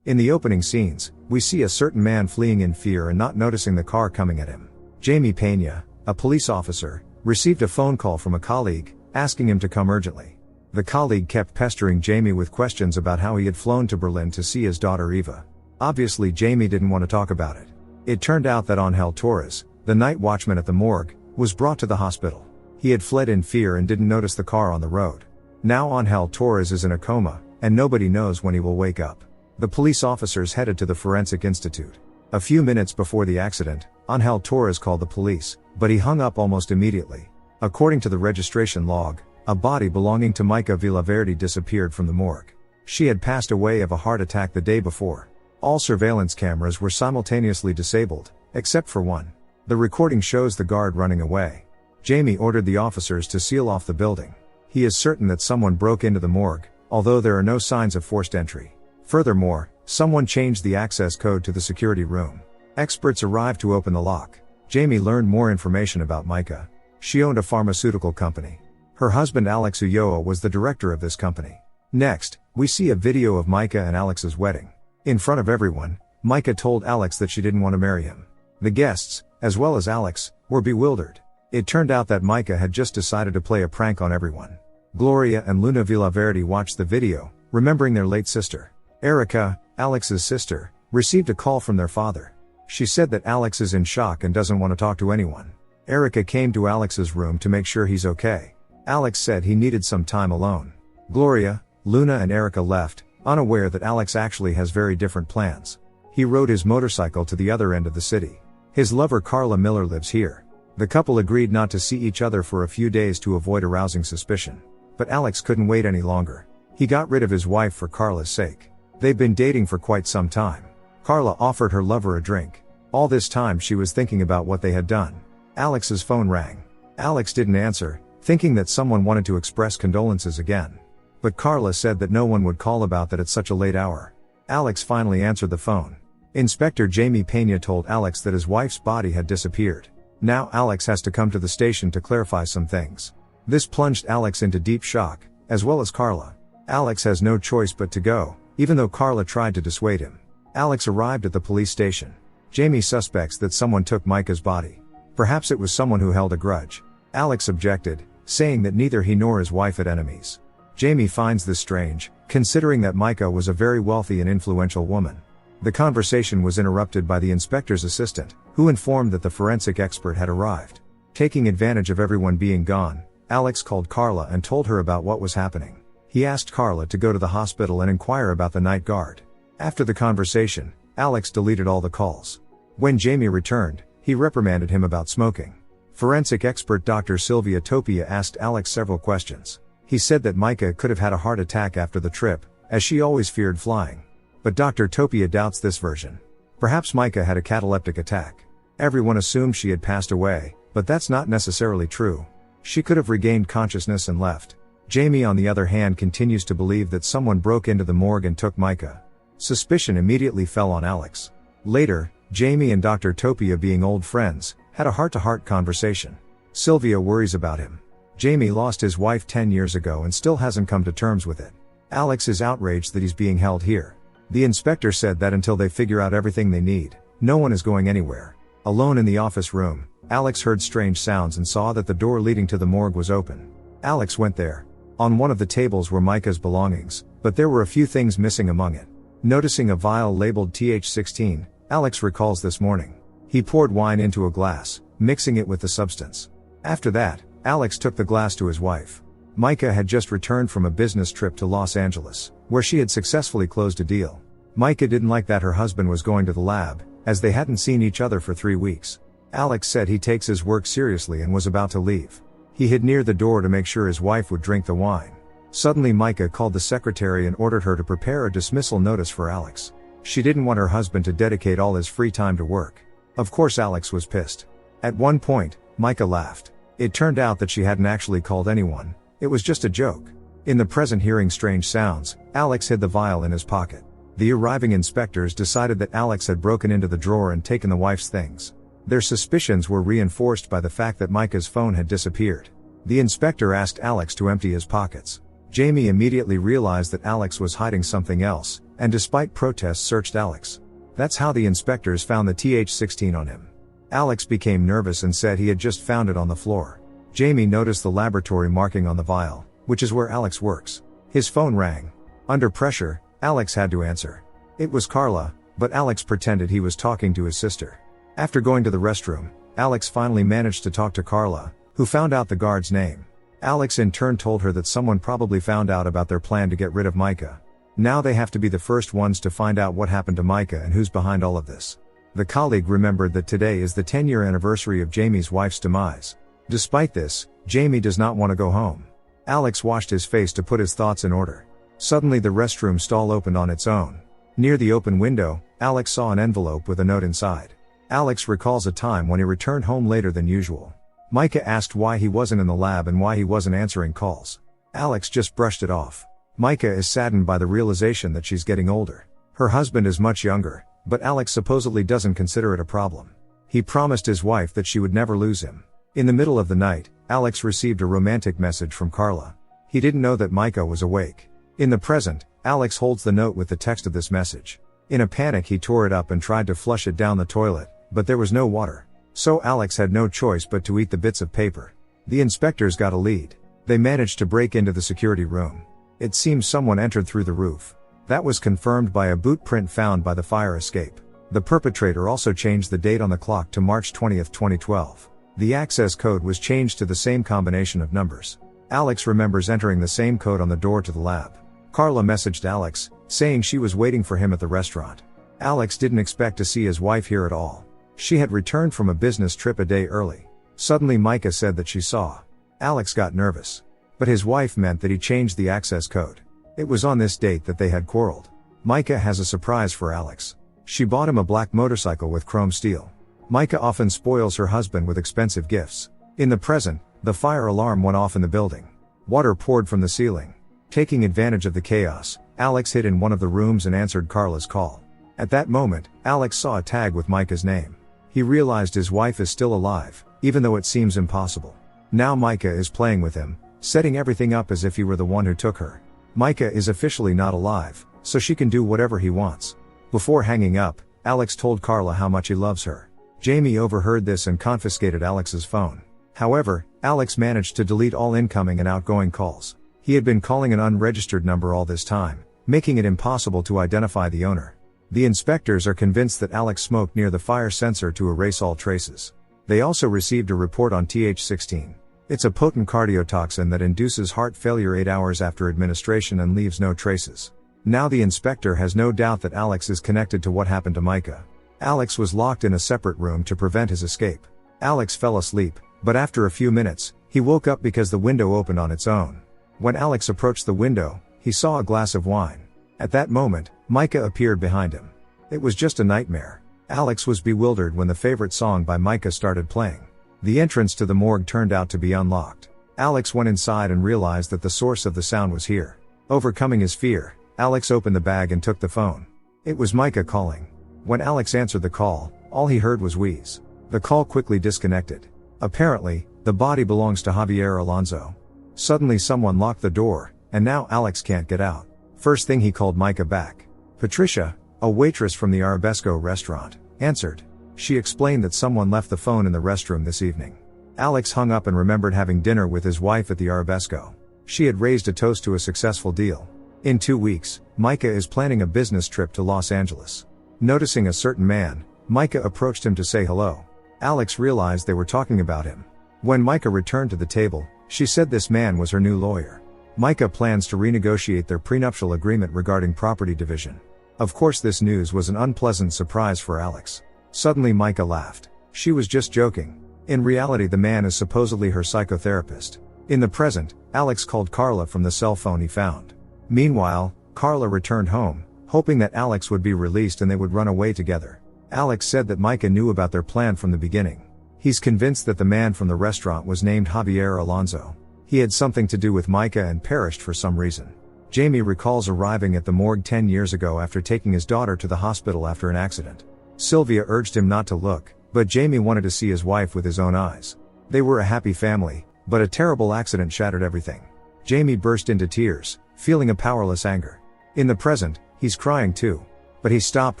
In the opening scenes, we see a certain man fleeing in fear and not noticing the car coming at him. Jamie Pena, a police officer, received a phone call from a colleague, asking him to come urgently. The colleague kept pestering Jamie with questions about how he had flown to Berlin to see his daughter Eva. Obviously Jamie didn't want to talk about it. It turned out that Angel Torres, the night watchman at the morgue, was brought to the hospital. He had fled in fear and didn't notice the car on the road. Now Angel Torres is in a coma, and nobody knows when he will wake up. The police officers headed to the Forensic Institute. A few minutes before the accident, Angel Torres called the police, but he hung up almost immediately. According to the registration log, a body belonging to Mica Villaverde disappeared from the morgue. She had passed away of a heart attack the day before. All surveillance cameras were simultaneously disabled, except for one. The recording shows the guard running away. Jamie ordered the officers to seal off the building. He is certain that someone broke into the morgue, although there are no signs of forced entry. Furthermore, someone changed the access code to the security room. Experts arrived to open the lock. Jamie learned more information about Mica. She owned a pharmaceutical company. Her husband Alex Ulloa was the director of this company. Next, we see a video of Mica and Alex's wedding. In front of everyone, Mica told Alex that she didn't want to marry him. The guests, as well as Alex, were bewildered. It turned out that Mica had just decided to play a prank on everyone. Gloria and Luna Villaverde watched the video, remembering their late sister. Erica, Alex's sister, received a call from their father. She said that Alex is in shock and doesn't want to talk to anyone. Erica came to Alex's room to make sure he's okay. Alex said he needed some time alone. Gloria, Luna and Erica left, unaware that Alex actually has very different plans. He rode his motorcycle to the other end of the city. His lover Carla Miller lives here. The couple agreed not to see each other for a few days to avoid arousing suspicion. But Alex couldn't wait any longer. He got rid of his wife for Carla's sake. They've been dating for quite some time. Carla offered her lover a drink. All this time she was thinking about what they had done. Alex's phone rang. Alex didn't answer, thinking that someone wanted to express condolences again. But Carla said that no one would call about that at such a late hour. Alex finally answered the phone. Inspector Jamie Pena told Alex that his wife's body had disappeared. Now Alex has to come to the station to clarify some things. This plunged Alex into deep shock, as well as Carla. Alex has no choice but to go, even though Carla tried to dissuade him. Alex arrived at the police station. Jamie suspects that someone took Mica's body. Perhaps it was someone who held a grudge. Alex objected, saying that neither he nor his wife had enemies. Jamie finds this strange, considering that Mica was a very wealthy and influential woman. The conversation was interrupted by the inspector's assistant, who informed that the forensic expert had arrived. Taking advantage of everyone being gone, Alex called Carla and told her about what was happening. He asked Carla to go to the hospital and inquire about the night guard. After the conversation, Alex deleted all the calls. When Jamie returned, he reprimanded him about smoking. Forensic expert Dr. Sylvia Topia asked Alex several questions. He said that Mica could have had a heart attack after the trip, as she always feared flying. But Dr. Topia doubts this version. Perhaps Mica had a cataleptic attack. Everyone assumed she had passed away, but that's not necessarily true. She could have regained consciousness and left. Jamie on the other hand continues to believe that someone broke into the morgue and took Mica. Suspicion immediately fell on Alex. Later, Jamie and Dr. Topia, being old friends, had a heart-to-heart conversation. Sylvia worries about him. Jamie lost his wife 10 years ago and still hasn't come to terms with it. Alex is outraged that he's being held here. The inspector said that until they figure out everything they need, no one is going anywhere. Alone in the office room, Alex heard strange sounds and saw that the door leading to the morgue was open. Alex went there. On one of the tables were Mica's belongings, but there were a few things missing among it. Noticing a vial labeled TH16, Alex recalls this morning. He poured wine into a glass, mixing it with the substance. After that, Alex took the glass to his wife. Mica had just returned from a business trip to Los Angeles, where she had successfully closed a deal. Mica didn't like that her husband was going to the lab, as they hadn't seen each other for 3 weeks. Alex said he takes his work seriously and was about to leave. He hid near the door to make sure his wife would drink the wine. Suddenly Mica called the secretary and ordered her to prepare a dismissal notice for Alex. She didn't want her husband to dedicate all his free time to work. Of course Alex was pissed. At one point, Mica laughed. It turned out that she hadn't actually called anyone. It was just a joke. In the present, hearing strange sounds, Alex hid the vial in his pocket. The arriving inspectors decided that Alex had broken into the drawer and taken the wife's things. Their suspicions were reinforced by the fact that Mica's phone had disappeared. The inspector asked Alex to empty his pockets. Jamie immediately realized that Alex was hiding something else, and despite protests searched Alex. That's how the inspectors found the TH16 on him. Alex became nervous and said he had just found it on the floor. Jamie noticed the laboratory marking on the vial, which is where Alex works. His phone rang. Under pressure, Alex had to answer. It was Carla, but Alex pretended he was talking to his sister. After going to the restroom, Alex finally managed to talk to Carla, who found out the guard's name. Alex in turn told her that someone probably found out about their plan to get rid of Micah. Now they have to be the first ones to find out what happened to Micah and who's behind all of this. The colleague remembered that today is the 10-year anniversary of Jamie's wife's demise. Despite this, Jamie does not want to go home. Alex washed his face to put his thoughts in order. Suddenly the restroom stall opened on its own. Near the open window, Alex saw an envelope with a note inside. Alex recalls a time when he returned home later than usual. Micah asked why he wasn't in the lab and why he wasn't answering calls. Alex just brushed it off. Micah is saddened by the realization that she's getting older. Her husband is much younger, but Alex supposedly doesn't consider it a problem. He promised his wife that she would never lose him. In the middle of the night, Alex received a romantic message from Carla. He didn't know that Micah was awake. In the present, Alex holds the note with the text of this message. In a panic he tore it up and tried to flush it down the toilet, but there was no water. So Alex had no choice but to eat the bits of paper. The inspectors got a lead. They managed to break into the security room. It seems someone entered through the roof. That was confirmed by a boot print found by the fire escape. The perpetrator also changed the date on the clock to March 20, 2012. The access code was changed to the same combination of numbers. Alex remembers entering the same code on the door to the lab. Carla messaged Alex, saying she was waiting for him at the restaurant. Alex didn't expect to see his wife here at all. She had returned from a business trip a day early. Suddenly Micah said that she saw. Alex got nervous. But his wife meant that he changed the access code. It was on this date that they had quarreled. Micah has a surprise for Alex. She bought him a black motorcycle with chrome steel. Micah often spoils her husband with expensive gifts. In the present, the fire alarm went off in the building. Water poured from the ceiling. Taking advantage of the chaos, Alex hid in one of the rooms and answered Carla's call. At that moment, Alex saw a tag with Micah's name. He realized his wife is still alive, even though it seems impossible. Now Micah is playing with him, setting everything up as if he were the one who took her. Micah is officially not alive, so she can do whatever he wants. Before hanging up, Alex told Carla how much he loves her. Jamie overheard this and confiscated Alex's phone. However, Alex managed to delete all incoming and outgoing calls. He had been calling an unregistered number all this time, making it impossible to identify the owner. The inspectors are convinced that Alex smoked near the fire sensor to erase all traces. They also received a report on TH16. It's a potent cardiotoxin that induces heart failure 8 hours after administration and leaves no traces. Now the inspector has no doubt that Alex is connected to what happened to Micah. Alex was locked in a separate room to prevent his escape. Alex fell asleep, but after a few minutes, he woke up because the window opened on its own. When Alex approached the window, he saw a glass of wine. At that moment, Micah appeared behind him. It was just a nightmare. Alex was bewildered when the favorite song by Micah started playing. The entrance to the morgue turned out to be unlocked. Alex went inside and realized that the source of the sound was here. Overcoming his fear, Alex opened the bag and took the phone. It was Micah calling. When Alex answered the call, all he heard was wheeze. The call quickly disconnected. Apparently, the body belongs to Javier Alonso. Suddenly someone locked the door, and now Alex can't get out. First thing he called Micah back. Patricia, a waitress from the Arabesco restaurant, answered. She explained that someone left the phone in the restroom this evening. Alex hung up and remembered having dinner with his wife at the Arabesco. She had raised a toast to a successful deal. In 2 weeks, Micah is planning a business trip to Los Angeles. Noticing a certain man, Micah approached him to say hello. Alex realized they were talking about him. When Micah returned to the table, she said this man was her new lawyer. Micah plans to renegotiate their prenuptial agreement regarding property division. Of course, this news was an unpleasant surprise for Alex. Suddenly Micah laughed. She was just joking. In reality, the man is supposedly her psychotherapist. In the present, Alex called Carla from the cell phone he found. Meanwhile, Carla returned home, hoping that Alex would be released and they would run away together. Alex said that Micah knew about their plan from the beginning. He's convinced that the man from the restaurant was named Javier Alonso. He had something to do with Micah and perished for some reason. Jamie recalls arriving at the morgue 10 years ago after taking his daughter to the hospital after an accident. Sylvia urged him not to look, but Jamie wanted to see his wife with his own eyes. They were a happy family, but a terrible accident shattered everything. Jamie burst into tears, feeling a powerless anger. In the present, he's crying too. But he stopped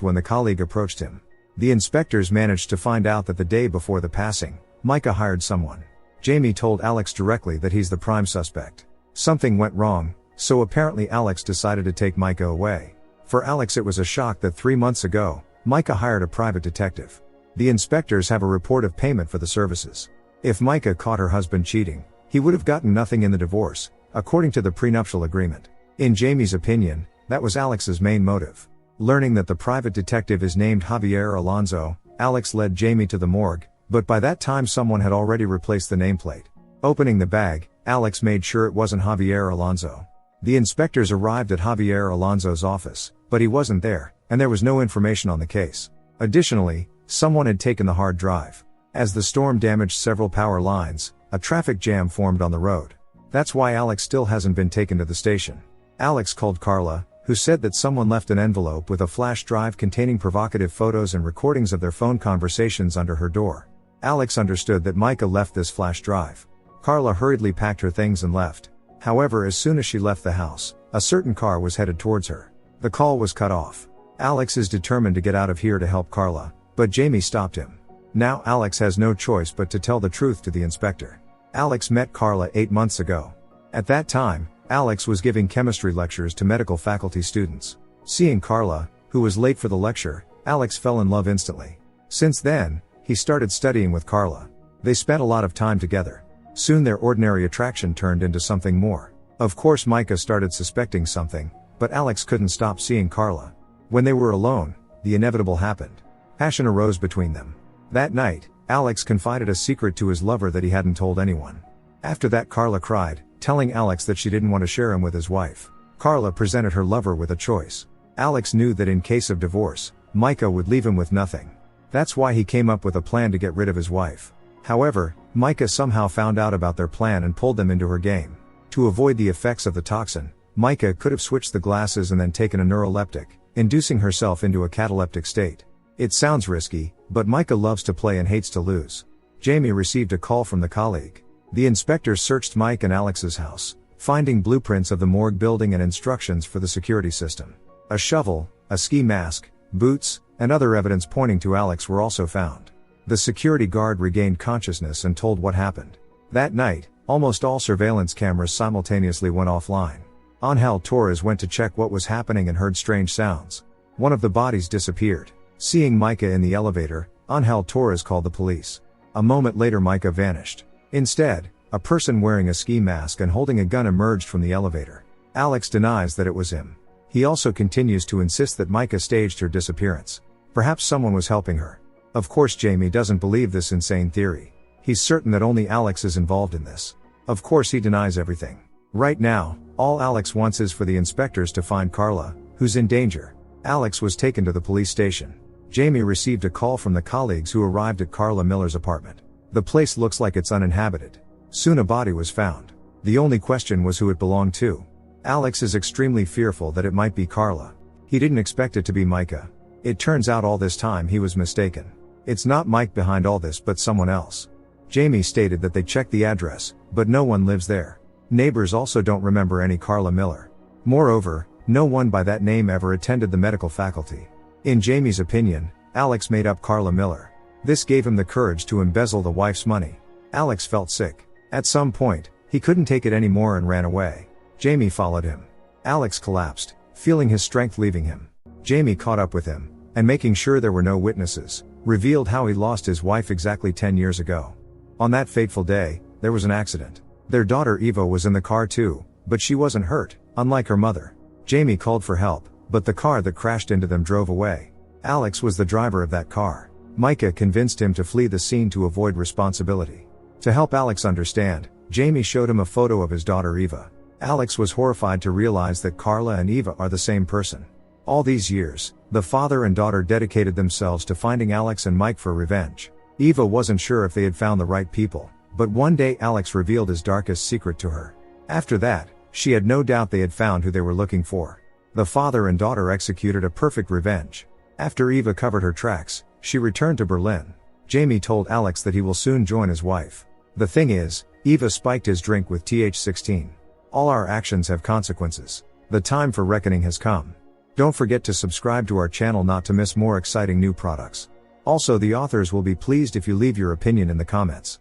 when the colleague approached him. The inspectors managed to find out that the day before the passing, Micah hired someone. Jamie told Alex directly that he's the prime suspect. Something went wrong, so apparently Alex decided to take Micah away. For Alex it was a shock that 3 months ago, Micah hired a private detective. The inspectors have a report of payment for the services. If Micah caught her husband cheating, he would have gotten nothing in the divorce, according to the prenuptial agreement. In Jamie's opinion, that was Alex's main motive. Learning that the private detective is named Javier Alonso, Alex led Jamie to the morgue, but by that time someone had already replaced the nameplate. Opening the bag, Alex made sure it wasn't Javier Alonso. The inspectors arrived at Javier Alonso's office, but he wasn't there, and there was no information on the case. Additionally, someone had taken the hard drive. As the storm damaged several power lines, a traffic jam formed on the road. That's why Alex still hasn't been taken to the station. Alex called Carla, who said that someone left an envelope with a flash drive containing provocative photos and recordings of their phone conversations under her door. Alex understood that Micah left this flash drive. Carla hurriedly packed her things and left. However, as soon as she left the house, a certain car was headed towards her. The call was cut off. Alex is determined to get out of here to help Carla, but Jamie stopped him. Now Alex has no choice but to tell the truth to the inspector. Alex met Carla 8 months ago. At that time, Alex was giving chemistry lectures to medical faculty students. Seeing Carla, who was late for the lecture, Alex fell in love instantly. Since then, he started studying with Carla. They spent a lot of time together. Soon their ordinary attraction turned into something more. Of course Micah started suspecting something, but Alex couldn't stop seeing Carla. When they were alone, the inevitable happened. Passion arose between them. That night, Alex confided a secret to his lover that he hadn't told anyone. After that, Carla cried, telling Alex that she didn't want to share him with his wife. Carla presented her lover with a choice. Alex knew that in case of divorce, Micah would leave him with nothing. That's why he came up with a plan to get rid of his wife. However, Micah somehow found out about their plan and pulled them into her game. To avoid the effects of the toxin, Micah could have switched the glasses and then taken a neuroleptic, inducing herself into a cataleptic state. It sounds risky, but Micah loves to play and hates to lose. Jamie received a call from the colleague. The inspectors searched Mike and Alex's house, finding blueprints of the morgue building and instructions for the security system. A shovel, a ski mask, boots, and other evidence pointing to Alex were also found. The security guard regained consciousness and told what happened. That night, almost all surveillance cameras simultaneously went offline. Angel Torres went to check what was happening and heard strange sounds. One of the bodies disappeared. Seeing Micah in the elevator, Angel Torres called the police. A moment later Micah vanished. Instead, a person wearing a ski mask and holding a gun emerged from the elevator. Alex denies that it was him. He also continues to insist that Micah staged her disappearance. Perhaps someone was helping her. Of course Jamie doesn't believe this insane theory. He's certain that only Alex is involved in this. Of course he denies everything. Right now, all Alex wants is for the inspectors to find Carla, who's in danger. Alex was taken to the police station. Jamie received a call from the colleagues who arrived at Carla Miller's apartment. The place looks like it's uninhabited. Soon a body was found. The only question was who it belonged to. Alex is extremely fearful that it might be Carla. He didn't expect it to be Micah. It turns out all this time he was mistaken. It's not Mike behind all this but someone else. Jamie stated that they checked the address, but no one lives there. Neighbors also don't remember any Carla Miller. Moreover, no one by that name ever attended the medical faculty. In Jamie's opinion, Alex made up Carla Miller. This gave him the courage to embezzle the wife's money. Alex felt sick. At some point, he couldn't take it anymore and ran away. Jamie followed him. Alex collapsed, feeling his strength leaving him. Jamie caught up with him, and making sure there were no witnesses, revealed how he lost his wife exactly 10 years ago. On that fateful day, there was an accident. Their daughter Eva was in the car too, but she wasn't hurt, unlike her mother. Jamie called for help, but the car that crashed into them drove away. Alex was the driver of that car. Micah convinced him to flee the scene to avoid responsibility. To help Alex understand, Jamie showed him a photo of his daughter Eva. Alex was horrified to realize that Carla and Eva are the same person. All these years, the father and daughter dedicated themselves to finding Alex and Mike for revenge. Eva wasn't sure if they had found the right people, but one day Alex revealed his darkest secret to her. After that, she had no doubt they had found who they were looking for. The father and daughter executed a perfect revenge. After Eva covered her tracks, she returned to Berlin. Jamie told Alex that he will soon join his wife. The thing is, Eva spiked his drink with TH16. All our actions have consequences. The time for reckoning has come. Don't forget to subscribe to our channel not to miss more exciting new products. Also, the authors will be pleased if you leave your opinion in the comments.